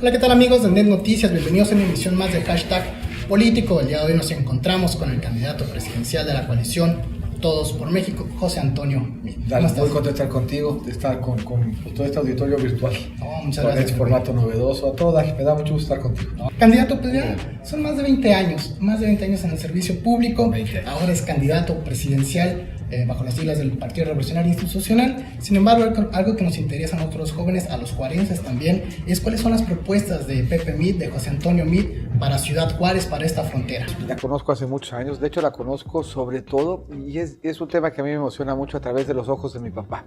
Hola, ¿qué tal amigos de Net Noticias? Bienvenidos a una emisión más de Hashtag Político. El día de hoy nos encontramos con el candidato presidencial de la coalición Todos por México, José Antonio Meade. Dale, muy contento de estar contigo, de estar con todo este auditorio virtual. Muchas con gracias. Este formato novedoso, a todo, me da mucho gusto estar contigo. Candidato, pues ya son más de 20 años en el servicio público. Ahora es candidato presidencial bajo las siglas del Partido Revolucionario Institucional. Sin embargo, algo que nos interesa a nosotros los jóvenes, a los juarenses también, es cuáles son las propuestas de Pepe Meade, de José Antonio Meade, para Ciudad Juárez, para esta frontera. La conozco hace muchos años, de hecho la conozco sobre todo, y es un tema que a mí me emociona mucho a través de los ojos de mi papá.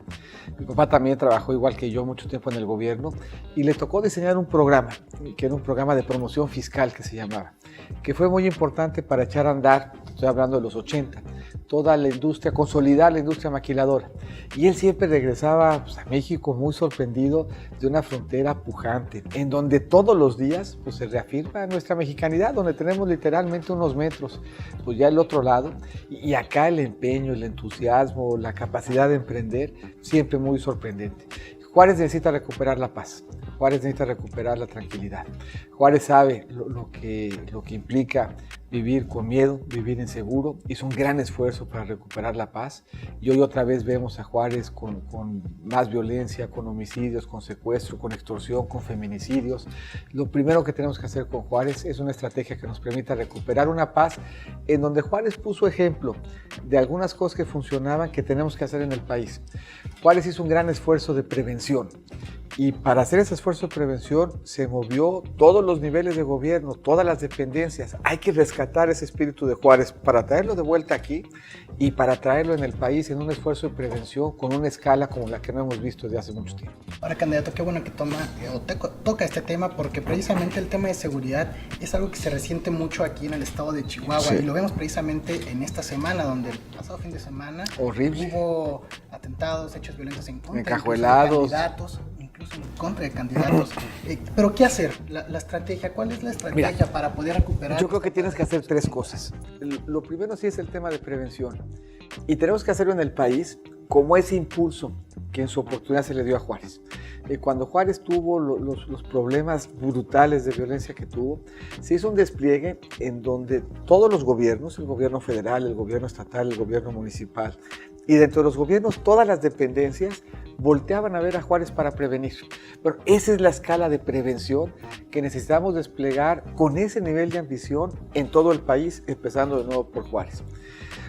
Mi papá también trabajó igual que yo mucho tiempo en el gobierno, y le tocó diseñar un programa, que era un programa de promoción fiscal que se llamaba, que fue muy importante para echar a andar, estoy hablando de los 80, toda la industria, consolidar la industria maquiladora. Y él siempre regresaba a México muy sorprendido de una frontera pujante, en donde todos los días se reafirma nuestra mexicanidad, donde tenemos literalmente unos metros, ya el otro lado, y acá el empeño, el entusiasmo, la capacidad de emprender, siempre muy sorprendente. Juárez necesita recuperar la paz. Juárez necesita recuperar la tranquilidad. Juárez sabe lo que implica vivir con miedo, vivir inseguro. Hizo un gran esfuerzo para recuperar la paz. Y hoy otra vez vemos a Juárez con más violencia, con homicidios, con secuestro, con extorsión, con feminicidios. Lo primero que tenemos que hacer con Juárez es una estrategia que nos permita recuperar una paz en donde Juárez puso ejemplo de algunas cosas que funcionaban que tenemos que hacer en el país. Juárez hizo un gran esfuerzo de prevención. Y para hacer ese esfuerzo de prevención se movió todos los niveles de gobierno, todas las dependencias. Hay que rescatar ese espíritu de Juárez para traerlo de vuelta aquí y para traerlo en el país en un esfuerzo de prevención con una escala como la que no hemos visto desde hace mucho tiempo. Ahora, candidato, qué bueno que toca este tema, porque precisamente el tema de seguridad es algo que se resiente mucho aquí en el estado de Chihuahua. Sí. Y lo vemos precisamente en esta semana, donde el pasado fin de semana horrible. Hubo atentados, hechos violentos en contra encajuelados, de candidatos, incluso en contra de candidatos. Pero ¿qué hacer? La estrategia, ¿cuál es la estrategia para poder recuperar? Yo creo que tienes que hacer tres cosas. Lo primero sí es el tema de prevención. Y tenemos que hacerlo en el país como ese impulso que en su oportunidad se le dio a Juárez. Cuando Juárez tuvo los problemas brutales de violencia que tuvo, se hizo un despliegue en donde todos los gobiernos, el gobierno federal, el gobierno estatal, el gobierno municipal, y dentro de los gobiernos todas las dependencias volteaban a ver a Juárez para prevenir. Pero esa es la escala de prevención que necesitamos desplegar con ese nivel de ambición en todo el país, empezando de nuevo por Juárez.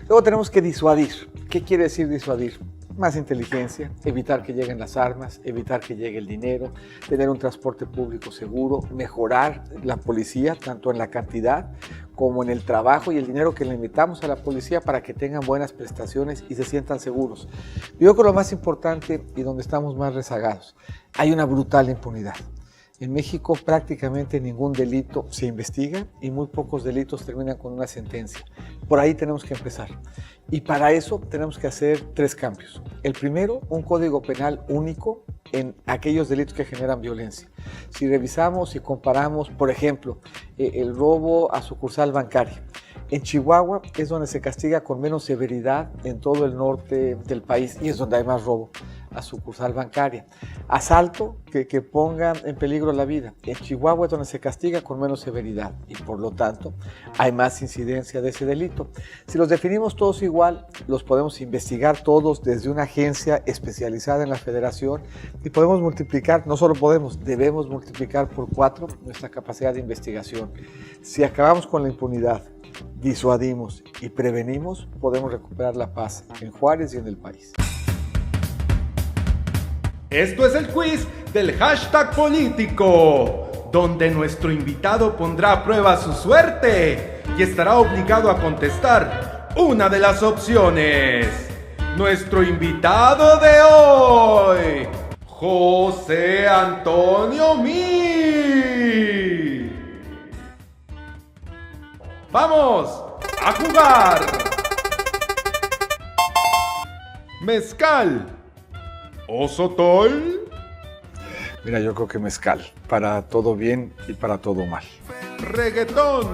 Luego tenemos que disuadir. ¿Qué quiere decir disuadir? Más inteligencia, evitar que lleguen las armas, evitar que llegue el dinero, tener un transporte público seguro, mejorar la policía, tanto en la cantidad como en el trabajo y el dinero que le metamos a la policía para que tengan buenas prestaciones y se sientan seguros. Yo creo que lo más importante y donde estamos más rezagados, hay una brutal impunidad. En México prácticamente ningún delito se investiga y muy pocos delitos terminan con una sentencia. Por ahí tenemos que empezar. Y para eso tenemos que hacer tres cambios. El primero, un código penal único en aquellos delitos que generan violencia. Si revisamos y comparamos, por ejemplo, el robo a sucursal bancaria. En Chihuahua es donde se castiga con menos severidad en todo el norte del país y es donde hay más robo a sucursal bancaria. Asalto que ponga en peligro la vida. En Chihuahua es donde se castiga con menos severidad y por lo tanto hay más incidencia de ese delito. Si los definimos todos igual, los podemos investigar todos desde una agencia especializada en la federación y podemos multiplicar, no solo podemos, debemos multiplicar por 4 nuestra capacidad de investigación. Si acabamos con la impunidad, disuadimos y prevenimos, podemos recuperar la paz en Juárez y en el país. Esto es el quiz del Hashtag Político, donde nuestro invitado pondrá a prueba su suerte y estará obligado a contestar una de las opciones. Nuestro invitado de hoy, José Antonio Meade. ¡Vamos a jugar! Mezcal o sotol. Mira, yo creo que mezcal, para todo bien y para todo mal. Reggaetón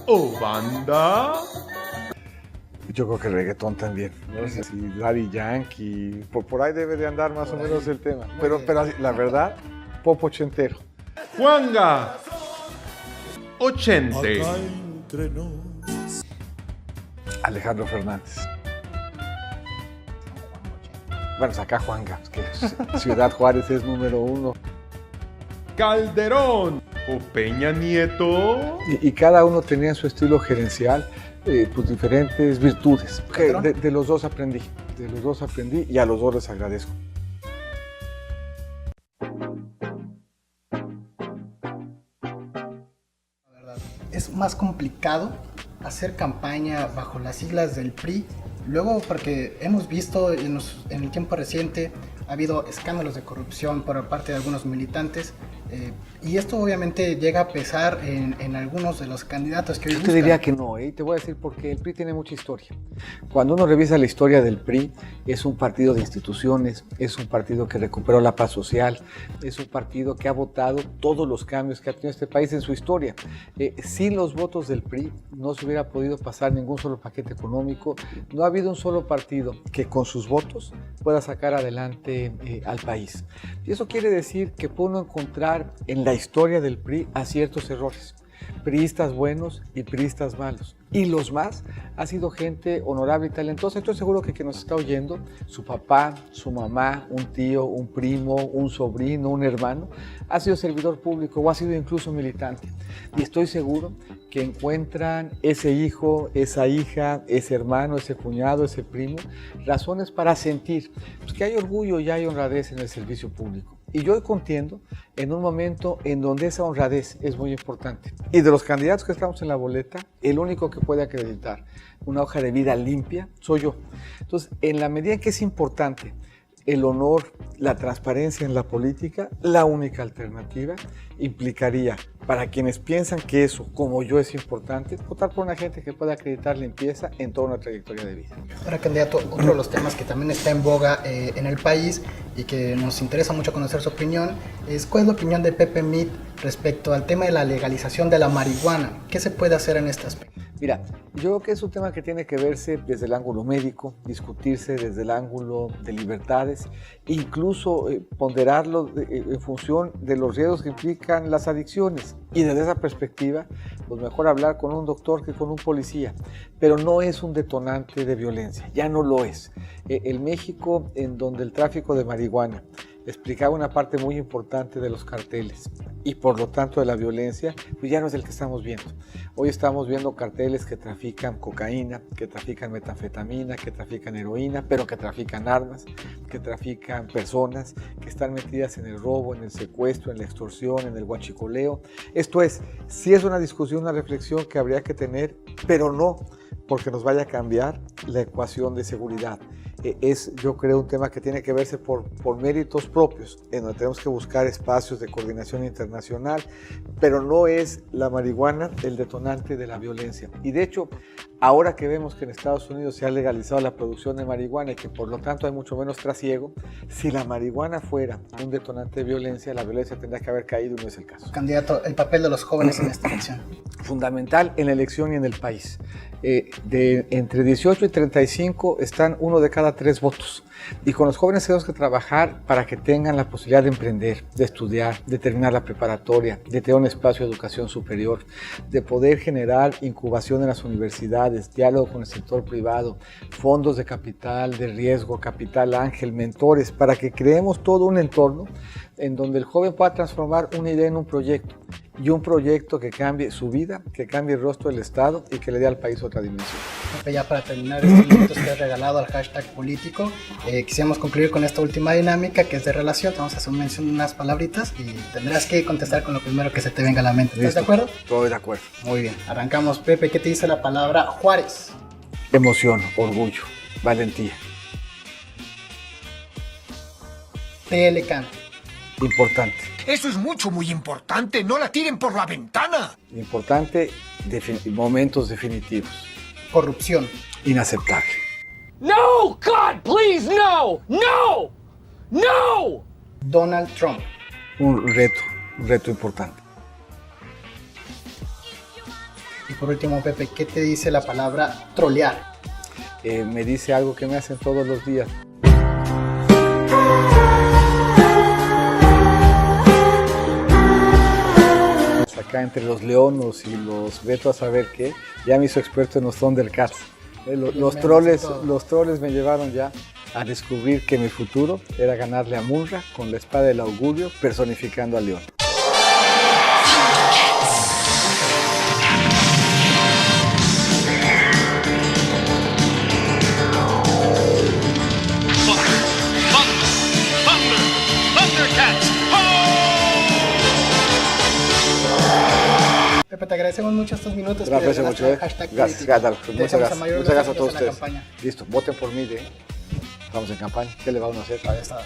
o banda. Yo creo que reggaetón también, ¿no? Si Daddy Yankee, por ahí debe de andar más o menos el tema. Pero la verdad, pop ochentero. Juanga. 80. Alejandro Fernández. Bueno, saca Juanga, que Ciudad Juárez es número 1. Calderón o Peña Nieto. Y cada uno tenía en su estilo gerencial pues diferentes virtudes. De los dos aprendí, y a los dos les agradezco. Es más complicado hacer campaña bajo las siglas del PRI, luego porque hemos visto en el tiempo reciente ha habido escándalos de corrupción por parte de algunos militantes, y esto obviamente llega a pesar en algunos de los candidatos que hoy Yo te buscan. diría que no, te voy a decir porque el PRI tiene mucha historia. Cuando uno revisa la historia del PRI, es un partido de instituciones, es un partido que recuperó la paz social, es un partido que ha votado todos los cambios que ha tenido este país en su historia. Sin los votos del PRI no se hubiera podido pasar ningún solo paquete económico, no ha habido un solo partido que con sus votos pueda sacar adelante al país. Y eso quiere decir que puede uno encontrar en la historia del PRI aciertos errores, priistas buenos y priistas malos. Y los más ha sido gente honorable y talentosa. Estoy seguro que quien nos está oyendo, su papá, su mamá, un tío, un primo, un sobrino, un hermano, ha sido servidor público o ha sido incluso militante. Y estoy seguro que encuentran ese hijo, esa hija, ese hermano, ese cuñado, ese primo, razones para sentir pues, que hay orgullo y hay honradez en el servicio público. Y yo hoy contiendo en un momento en donde esa honradez es muy importante. Y de los candidatos que estamos en la boleta, el único que puede acreditar una hoja de vida limpia soy yo. Entonces, en la medida en que es importante el honor, la transparencia en la política, la única alternativa implicaría, para quienes piensan que eso, como yo, es importante, votar por una gente que pueda acreditar limpieza en toda una trayectoria de vida. Ahora, candidato, otro de los temas que también está en boga en el país y que nos interesa mucho conocer su opinión es cuál es la opinión de Pepe Mit respecto al tema de la legalización de la marihuana. ¿Qué se puede hacer en este aspecto? Mira, yo creo que es un tema que tiene que verse desde el ángulo médico, discutirse desde el ángulo de libertades, incluso ponderarlo en función de los riesgos que implican las adicciones. Y desde esa perspectiva, pues mejor hablar con un doctor que con un policía. Pero no es un detonante de violencia, ya no lo es. El México en donde el tráfico de marihuana explicaba una parte muy importante de los carteles y por lo tanto de la violencia, pues ya no es el que estamos viendo. Hoy estamos viendo carteles que trafican cocaína, que trafican metanfetamina, que trafican heroína, pero que trafican armas, que trafican personas, que están metidas en el robo, en el secuestro, en la extorsión, en el huachicoleo. Esto es, sí es una discusión, una reflexión que habría que tener, pero no porque nos vaya a cambiar la ecuación de seguridad. Es, yo creo, un tema que tiene que verse por méritos propios, en donde tenemos que buscar espacios de coordinación internacional, pero no es la marihuana el detonante de la violencia. Y de hecho, ahora que vemos que en Estados Unidos se ha legalizado la producción de marihuana y que por lo tanto hay mucho menos trasiego, si la marihuana fuera un detonante de violencia, la violencia tendría que haber caído y no es el caso. Candidato, el papel de los jóvenes en esta elección. Fundamental en la elección y en el país. Entre 18 y 35 están 1 de cada 3 votos. Y con los jóvenes tenemos que trabajar para que tengan la posibilidad de emprender, de estudiar, de terminar la preparatoria, de tener un espacio de educación superior, de poder generar incubación en las universidades, diálogo con el sector privado, fondos de capital, de riesgo, capital ángel, mentores, para que creemos todo un entorno en donde el joven pueda transformar una idea en un proyecto. Y un proyecto que cambie su vida, que cambie el rostro del Estado y que le dé al país otra dimensión. Ya para terminar estos minutos que has regalado al hashtag político, quisiéramos concluir con esta última dinámica que es de relación. Te vamos a hacer mención unas palabritas y tendrás que contestar con lo primero que se te venga a la mente. ¿Estás de acuerdo? Estoy de acuerdo. Muy bien, arrancamos. Pepe, ¿qué te dice la palabra Juárez? Emoción, orgullo, valentía. TLCAN. Importante. Eso es mucho, muy importante. No la tiren por la ventana. Importante, momentos definitivos. Corrupción. Inaceptable. No, God, please, no, no, no. Donald Trump. Un reto importante. Y por último, Pepe, ¿qué te dice la palabra trolear? Me dice algo que me hacen todos los días. acá entre los leonos y los veto a saber qué, ya me hizo experto en los Thundercats. Los troles me llevaron ya a descubrir que mi futuro era ganarle a Munra con la espada del augurio personificando al león. Pepe, te agradecemos mucho estos minutos. Te lo aprecio mucho. Muchas gracias a todos ustedes. Campaña. Listo, voten por mí. Estamos en campaña. ¿Qué le va a uno a hacer? Ahí está.